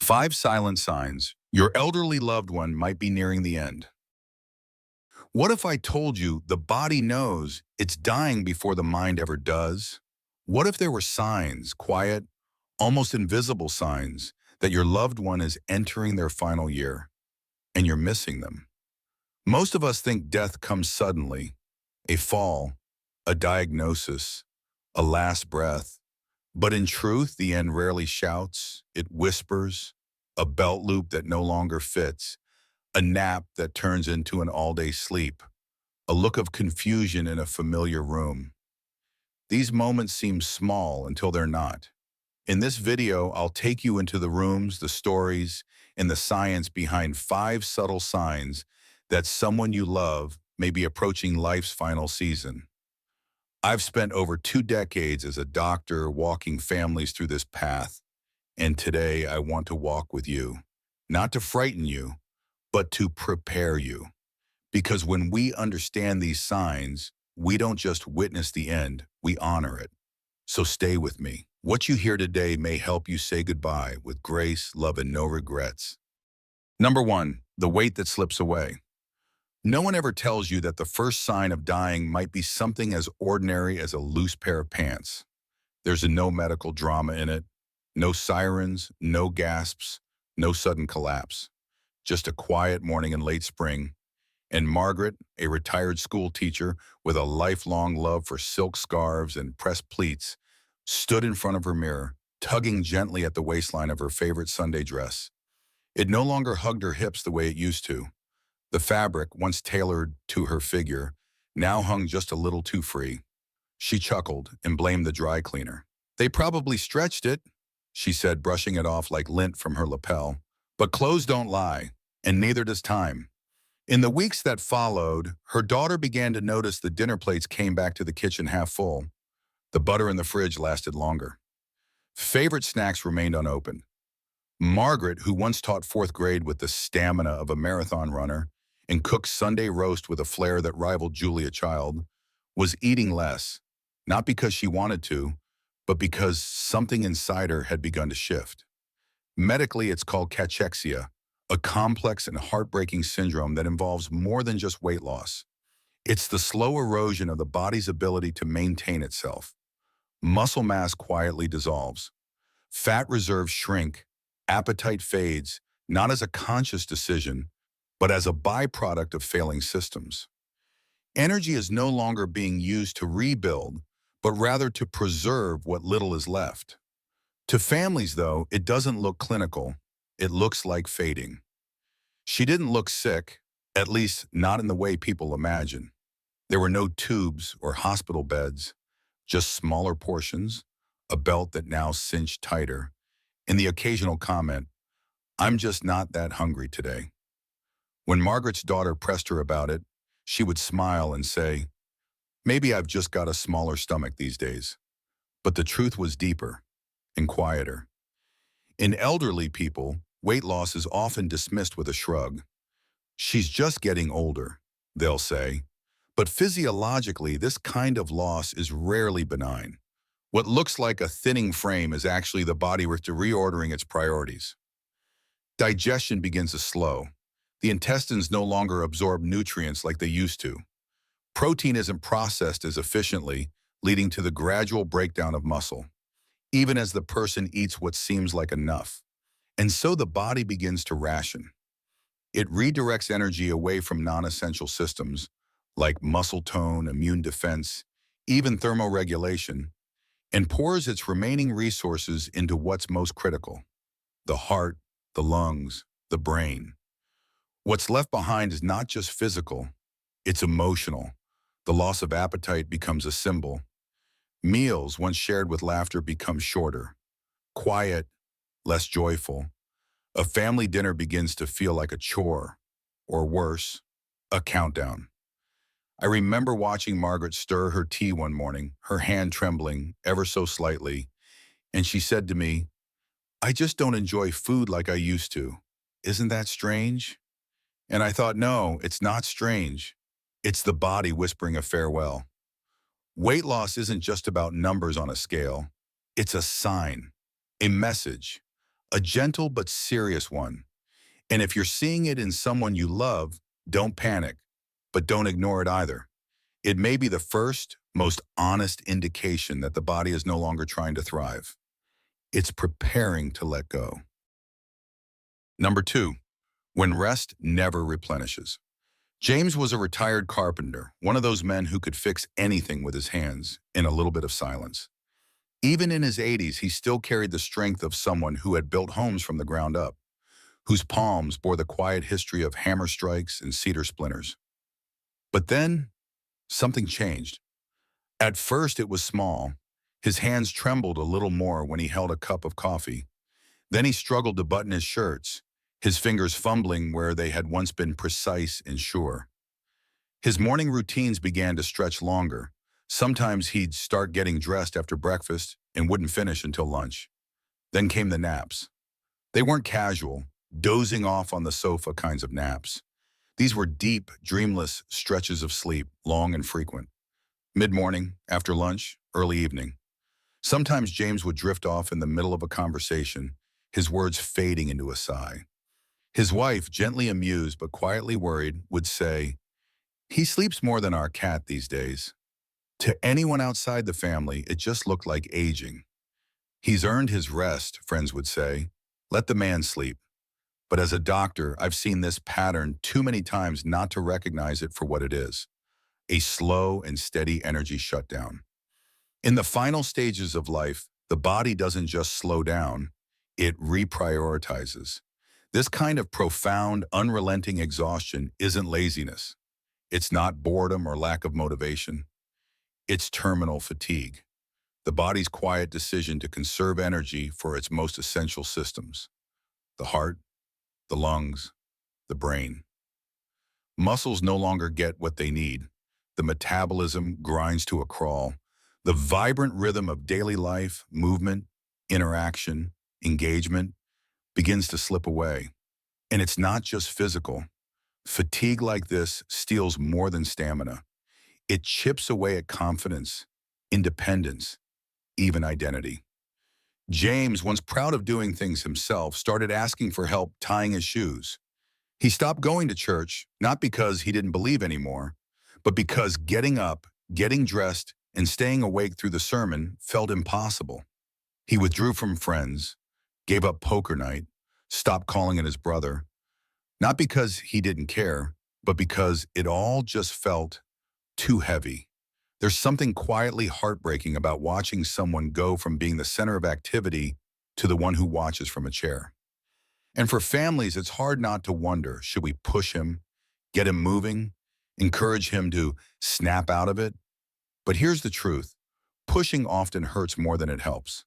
5 silent signs your elderly loved one might be nearing the end. What if I told you the body knows it's dying before the mind ever does? What if there were signs, quiet, almost invisible signs, that your loved one is entering their final year and you're missing them? Most of us think death comes suddenly, a fall, a diagnosis, a last breath. But in truth, the end rarely shouts, it whispers, a belt loop that no longer fits, a nap that turns into an all-day sleep, a look of confusion in a familiar room. These moments seem small until they're not. In this video, I'll take you into the rooms, the stories, and the science behind 5 subtle signs that someone you love may be approaching life's final season. I've spent over 2 decades as a doctor walking families through this path, and today I want to walk with you, not to frighten you, but to prepare you. Because when we understand these signs, we don't just witness the end, we honor it. So stay with me. What you hear today may help you say goodbye with grace, love, and no regrets. Number 1, the weight that slips away. No one ever tells you that the first sign of dying might be something as ordinary as a loose pair of pants. There's no medical drama in it, no sirens, no gasps, no sudden collapse. Just a quiet morning in late spring, and Margaret, a retired school teacher with a lifelong love for silk scarves and pressed pleats, stood in front of her mirror, tugging gently at the waistline of her favorite Sunday dress. It no longer hugged her hips the way it used to. The fabric, once tailored to her figure, now hung just a little too free. She chuckled and blamed the dry cleaner. "They probably stretched it," she said, brushing it off like lint from her lapel. But clothes don't lie, and neither does time. In the weeks that followed, her daughter began to notice the dinner plates came back to the kitchen half full. The butter in the fridge lasted longer. Favorite snacks remained unopened. Margaret, who once taught 4th grade with the stamina of a marathon runner and cooked Sunday roast with a flair that rivaled Julia Child, was eating less, not because she wanted to, but because something inside her had begun to shift. Medically, it's called cachexia, a complex and heartbreaking syndrome that involves more than just weight loss. It's the slow erosion of the body's ability to maintain itself. Muscle mass quietly dissolves. Fat reserves shrink. Appetite fades, not as a conscious decision, but as a byproduct of failing systems. Energy is no longer being used to rebuild, but rather to preserve what little is left. To families, though, it doesn't look clinical. It looks like fading. She didn't look sick, at least not in the way people imagine. There were no tubes or hospital beds, just smaller portions, a belt that now cinched tighter, and the occasional comment, "I'm just not that hungry today." When Margaret's daughter pressed her about it, she would smile and say, "Maybe I've just got a smaller stomach these days." But the truth was deeper and quieter. In elderly people, weight loss is often dismissed with a shrug. "She's just getting older," they'll say. But physiologically, this kind of loss is rarely benign. What looks like a thinning frame is actually the body reordering its priorities. Digestion begins to slow. The intestines no longer absorb nutrients like they used to. Protein isn't processed as efficiently, leading to the gradual breakdown of muscle, even as the person eats what seems like enough. And so the body begins to ration. It redirects energy away from non-essential systems, like muscle tone, immune defense, even thermoregulation, and pours its remaining resources into what's most critical: the heart, the lungs, the brain. What's left behind is not just physical, it's emotional. The loss of appetite becomes a symbol. Meals, once shared with laughter, become shorter, quiet, less joyful. A family dinner begins to feel like a chore, or worse, a countdown. I remember watching Margaret stir her tea one morning, her hand trembling ever so slightly, and she said to me, "I just don't enjoy food like I used to. Isn't that strange?" And I thought, no, it's not strange. It's the body whispering a farewell. Weight loss isn't just about numbers on a scale. It's a sign, a message, a gentle but serious one. And if you're seeing it in someone you love, don't panic, but don't ignore it either. It may be the first, most honest indication that the body is no longer trying to thrive. It's preparing to let go. Number 2, when rest never replenishes. James was a retired carpenter, one of those men who could fix anything with his hands in a little bit of silence. Even in his 80s, he still carried the strength of someone who had built homes from the ground up, whose palms bore the quiet history of hammer strikes and cedar splinters. But then, something changed. At first, it was small. His hands trembled a little more when he held a cup of coffee. Then he struggled to button his shirts, his fingers fumbling where they had once been precise and sure. His morning routines began to stretch longer. Sometimes he'd start getting dressed after breakfast and wouldn't finish until lunch. Then came the naps. They weren't casual, dozing off on the sofa kinds of naps. These were deep, dreamless stretches of sleep, long and frequent. Mid-morning, after lunch, early evening. Sometimes James would drift off in the middle of a conversation, his words fading into a sigh. His wife, gently amused but quietly worried, would say, "He sleeps more than our cat these days." To anyone outside the family, it just looked like aging. "He's earned his rest," friends would say. "Let the man sleep." But as a doctor, I've seen this pattern too many times not to recognize it for what it is: a slow and steady energy shutdown. In the final stages of life, the body doesn't just slow down, it reprioritizes. This kind of profound, unrelenting exhaustion isn't laziness. It's not boredom or lack of motivation. It's terminal fatigue, the body's quiet decision to conserve energy for its most essential systems: the heart, the lungs, the brain. Muscles no longer get what they need. The metabolism grinds to a crawl. The vibrant rhythm of daily life, movement, interaction, engagement begins to slip away. And it's not just physical. Fatigue like this steals more than stamina. It chips away at confidence, independence, even identity. James, once proud of doing things himself, started asking for help tying his shoes. He stopped going to church, not because he didn't believe anymore, but because getting up, getting dressed, and staying awake through the sermon felt impossible. He withdrew from friends, gave up poker night, stopped calling in his brother, not because he didn't care, but because it all just felt too heavy. There's something quietly heartbreaking about watching someone go from being the center of activity to the one who watches from a chair. And for families, it's hard not to wonder, should we push him, get him moving, encourage him to snap out of it? But here's the truth: pushing often hurts more than it helps.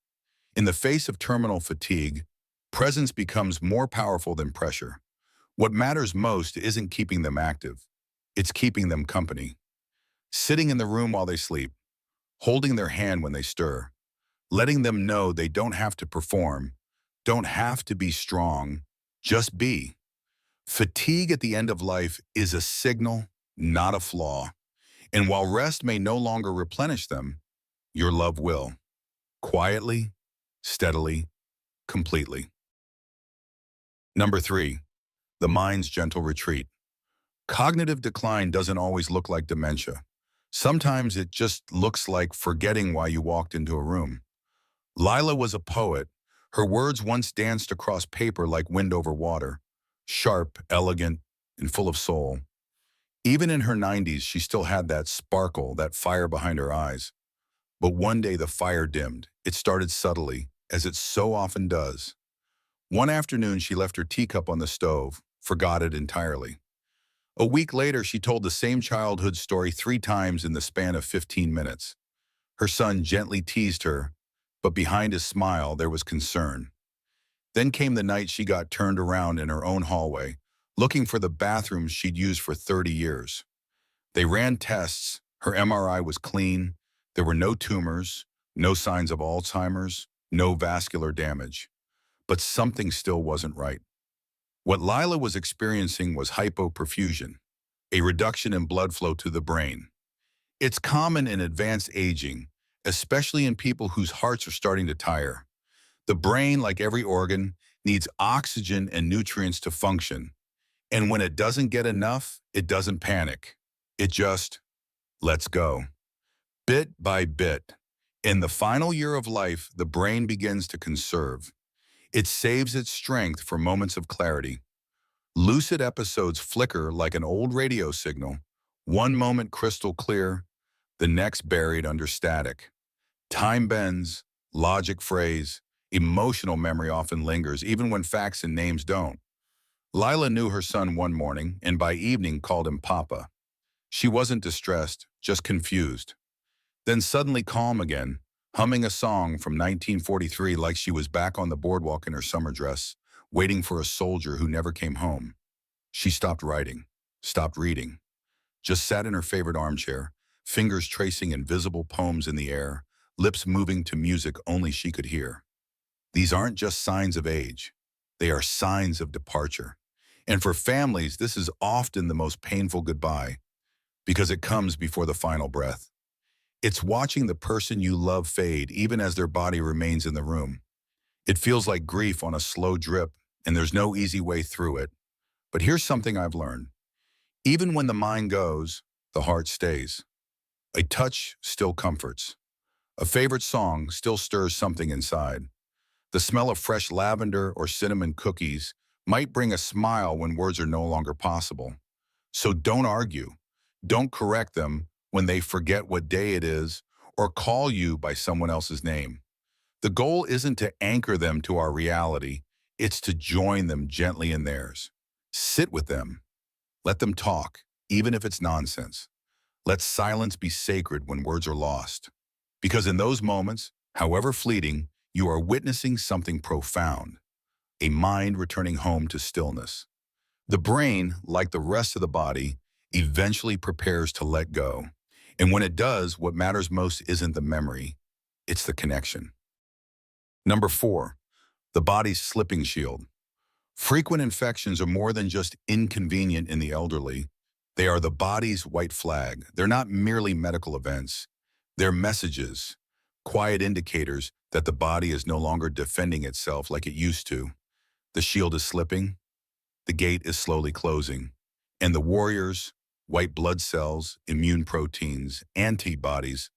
In the face of terminal fatigue, presence becomes more powerful than pressure. What matters most isn't keeping them active, it's keeping them company. Sitting in the room while they sleep, holding their hand when they stir, letting them know they don't have to perform, don't have to be strong, just be. Fatigue at the end of life is a signal, not a flaw. And while rest may no longer replenish them, your love will. Quietly, steadily, completely. Number 3, the mind's gentle retreat. Cognitive decline doesn't always look like dementia. Sometimes it just looks like forgetting why you walked into a room. Lila was a poet. Her words once danced across paper like wind over water, sharp, elegant, and full of soul. Even in her 90s, she still had that sparkle, that fire behind her eyes. But one day the fire dimmed. It started subtly, as it so often does. One afternoon, she left her teacup on the stove, forgot it entirely. A week later, she told the same childhood story 3 times in the span of 15 minutes. Her son gently teased her, but behind his smile there was concern. Then came the night she got turned around in her own hallway, looking for the bathroom she'd used for 30 years. They ran tests, her MRI was clean, there were no tumors, no signs of Alzheimer's, no vascular damage. But something still wasn't right. What Lila was experiencing was hypoperfusion, a reduction in blood flow to the brain. It's common in advanced aging, especially in people whose hearts are starting to tire. The brain, like every organ, needs oxygen and nutrients to function. And when it doesn't get enough, it doesn't panic. It just lets go. Bit by bit. In the final year of life, the brain begins to conserve. It saves its strength for moments of clarity. Lucid episodes flicker like an old radio signal, one moment crystal clear, the next buried under static. Time bends, logic frays, emotional memory often lingers, even when facts and names don't. Lila knew her son one morning, and by evening called him Papa. She wasn't distressed, just confused. Then suddenly calm again, humming a song from 1943 like she was back on the boardwalk in her summer dress, waiting for a soldier who never came home. She stopped writing, stopped reading, just sat in her favorite armchair, fingers tracing invisible poems in the air, lips moving to music only she could hear. These aren't just signs of age. They are signs of departure. And for families, this is often the most painful goodbye because it comes before the final breath. It's watching the person you love fade even as their body remains in the room. It feels like grief on a slow drip, and there's no easy way through it. But here's something I've learned. Even when the mind goes, the heart stays. A touch still comforts. A favorite song still stirs something inside. The smell of fresh lavender or cinnamon cookies might bring a smile when words are no longer possible. So don't argue. Don't correct them when they forget what day it is or call you by someone else's name. The goal isn't to anchor them to our reality. It's to join them gently in theirs. Sit with them. Let them talk, even if it's nonsense. Let silence be sacred when words are lost. Because in those moments, however fleeting, you are witnessing something profound, a mind returning home to stillness. The brain, like the rest of the body, eventually prepares to let go. And when it does, what matters most isn't the memory, it's the connection. Number 4, the body's slipping shield. Frequent infections are more than just inconvenient in the elderly. They are the body's white flag. They're not merely medical events. They're messages, quiet indicators that the body is no longer defending itself like it used to. The shield is slipping, the gate is slowly closing, and the warriors, white blood cells, immune proteins, antibodies,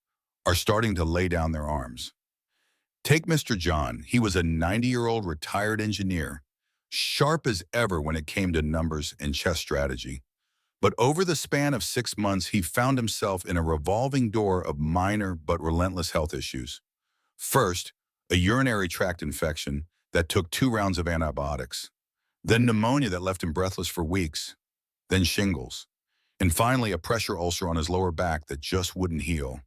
are starting to lay down their arms. Take Mr. John. He was a 90-year-old retired engineer, sharp as ever when it came to numbers and chess strategy. But over the span of 6 months, he found himself in a revolving door of minor but relentless health issues. First, a urinary tract infection that took 2 rounds of antibiotics. Then pneumonia that left him breathless for weeks. Then shingles. And finally, a pressure ulcer on his lower back that just wouldn't heal.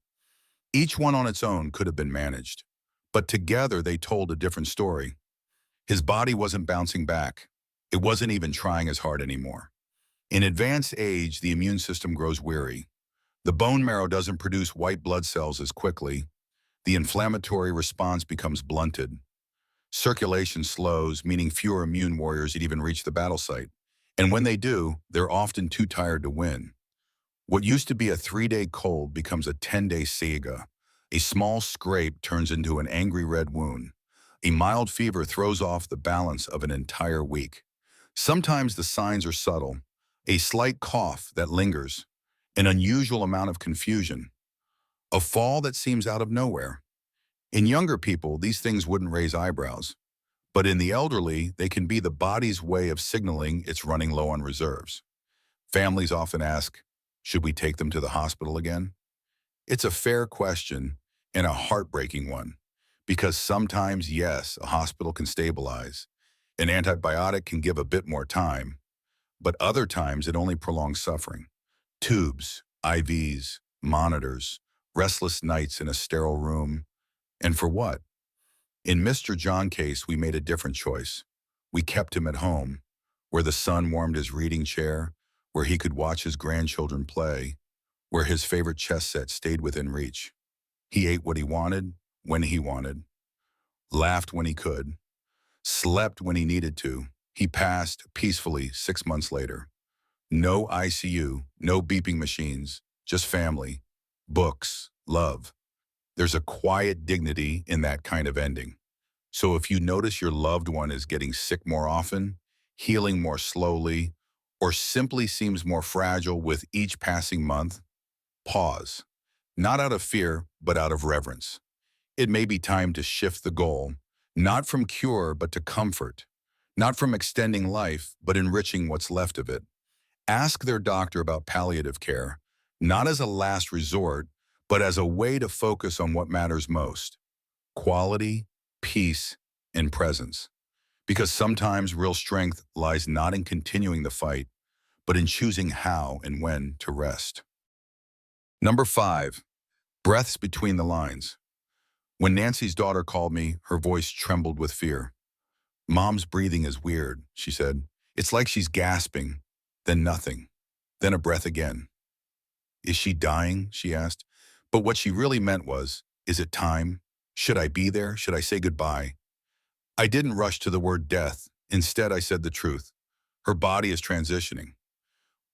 Each one on its own could have been managed. But together, they told a different story. His body wasn't bouncing back. It wasn't even trying as hard anymore. In advanced age, the immune system grows weary. The bone marrow doesn't produce white blood cells as quickly. The inflammatory response becomes blunted. Circulation slows, meaning fewer immune warriors even reach the battle site. And when they do, they're often too tired to win. What used to be a 3-day cold becomes a 10-day saga. A small scrape turns into an angry red wound. A mild fever throws off the balance of an entire week. Sometimes the signs are subtle. A slight cough that lingers. An unusual amount of confusion. A fall that seems out of nowhere. In younger people, these things wouldn't raise eyebrows. But in the elderly, they can be the body's way of signaling it's running low on reserves. Families often ask, should we take them to the hospital again? It's a fair question and a heartbreaking one. Because sometimes, yes, a hospital can stabilize. An antibiotic can give a bit more time. But other times, it only prolongs suffering. Tubes, IVs, monitors, restless nights in a sterile room. And for what? In Mr. John's case, we made a different choice. We kept him at home, where the sun warmed his reading chair, where he could watch his grandchildren play, where his favorite chess set stayed within reach. He ate what he wanted, when he wanted, laughed when he could, slept when he needed to. He passed peacefully 6 months later. No ICU, no beeping machines, just family, books, love. There's a quiet dignity in that kind of ending. So if you notice your loved one is getting sick more often, healing more slowly, or simply seems more fragile with each passing month, pause. Not out of fear, but out of reverence. It may be time to shift the goal, not from cure, but to comfort. Not from extending life, but enriching what's left of it. Ask their doctor about palliative care, not as a last resort, but as a way to focus on what matters most: quality, peace, and presence. Because sometimes real strength lies not in continuing the fight, but in choosing how and when to rest. Number 5, breaths between the lines. When Nancy's daughter called me, her voice trembled with fear. "Mom's breathing is weird," she said. "It's like she's gasping, then nothing, then a breath again." "Is she dying?" she asked. But what she really meant was, "Is it time? Should I be there? Should I say goodbye?" I didn't rush to the word death. Instead, I said the truth. Her body is transitioning.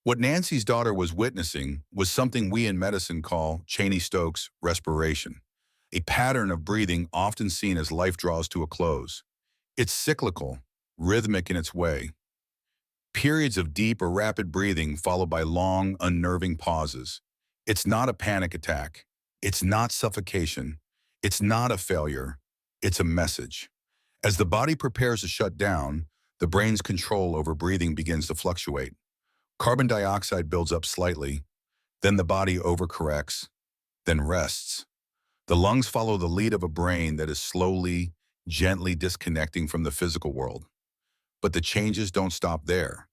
What Nancy's daughter was witnessing was something we in medicine call Cheney-Stokes respiration, a pattern of breathing often seen as life draws to a close. It's cyclical, rhythmic in its way. Periods of deep or rapid breathing followed by long, unnerving pauses. It's not a panic attack. It's not suffocation. It's not a failure. It's a message. As the body prepares to shut down, the brain's control over breathing begins to fluctuate. Carbon dioxide builds up slightly, then the body overcorrects, then rests. The lungs follow the lead of a brain that is slowly, gently disconnecting from the physical world. But the changes don't stop there.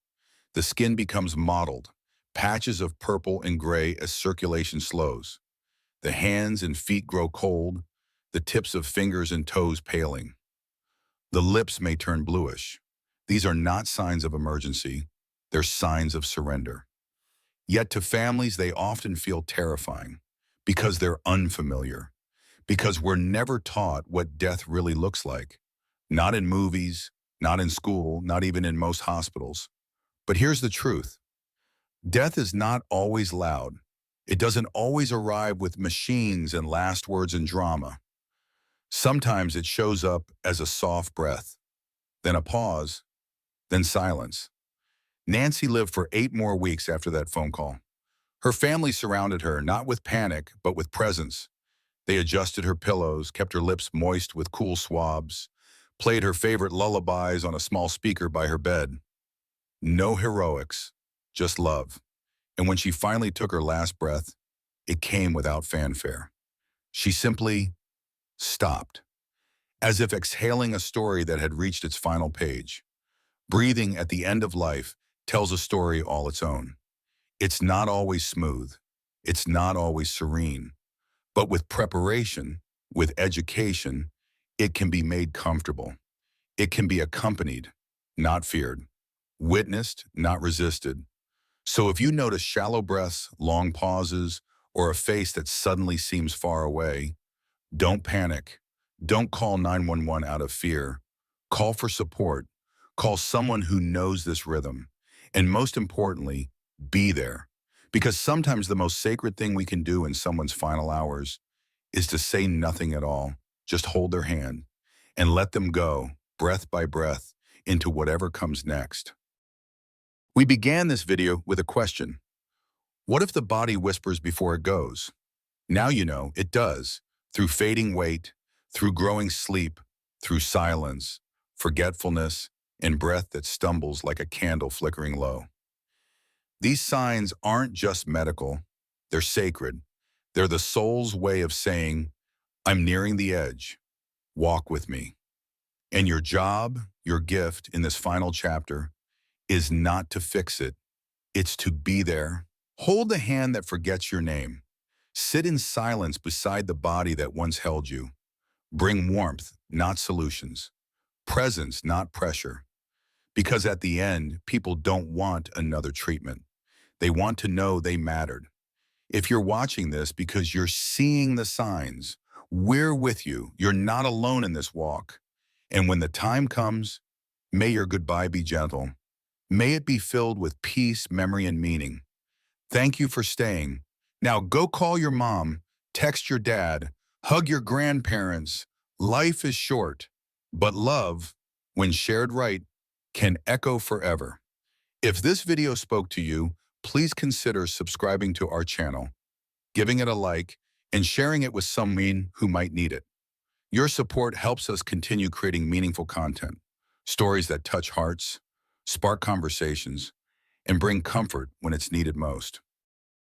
The skin becomes mottled, patches of purple and gray as circulation slows. The hands and feet grow cold, the tips of fingers and toes paling. The lips may turn bluish. These are not signs of emergency, they're signs of surrender. Yet to families, they often feel terrifying because they're unfamiliar, because we're never taught what death really looks like. Not in movies, not in school, not even in most hospitals. But here's the truth. Death is not always loud. It doesn't always arrive with machines and last words and drama. Sometimes it shows up as a soft breath, then a pause, then silence. Nancy lived for 8 more weeks after that phone call. Her family surrounded her, not with panic, but with presence. They adjusted her pillows, kept her lips moist with cool swabs, played her favorite lullabies on a small speaker by her bed. No heroics, just love. And when she finally took her last breath, it came without fanfare. She simply stopped, as if exhaling a story that had reached its final page. Breathing at the end of life tells a story all its own. It's not always smooth. It's not always serene. But with preparation, with education, it can be made comfortable. It can be accompanied, not feared. Witnessed, not resisted. So if you notice shallow breaths, long pauses, or a face that suddenly seems far away, don't panic. Don't call 911 out of fear. Call for support. Call someone who knows this rhythm. And most importantly, be there. Because sometimes the most sacred thing we can do in someone's final hours is to say nothing at all. Just hold their hand and let them go, breath by breath, into whatever comes next. We began this video with a question. What if the body whispers before it goes? Now you know it does, through fading weight, through growing sleep, through silence, forgetfulness, and breath that stumbles like a candle flickering low. These signs aren't just medical, they're sacred. They're the soul's way of saying, I'm nearing the edge, walk with me. And your job, your gift in this final chapter is not to fix it, it's to be there. Hold the hand that forgets your name. Sit in silence beside the body that once held you. Bring warmth, not solutions. Presence, not pressure. Because at the end, people don't want another treatment. They want to know they mattered. If you're watching this because you're seeing the signs, we're with you. You're not alone in this walk. And when the time comes, may your goodbye be gentle. May it be filled with peace, memory, and meaning. Thank you for staying. Now go call your mom, text your dad, hug your grandparents. Life is short. But love, when shared right, can echo forever. If this video spoke to you, please consider subscribing to our channel, giving it a like, and sharing it with someone who might need it. Your support helps us continue creating meaningful content, stories that touch hearts, spark conversations, and bring comfort when it's needed most.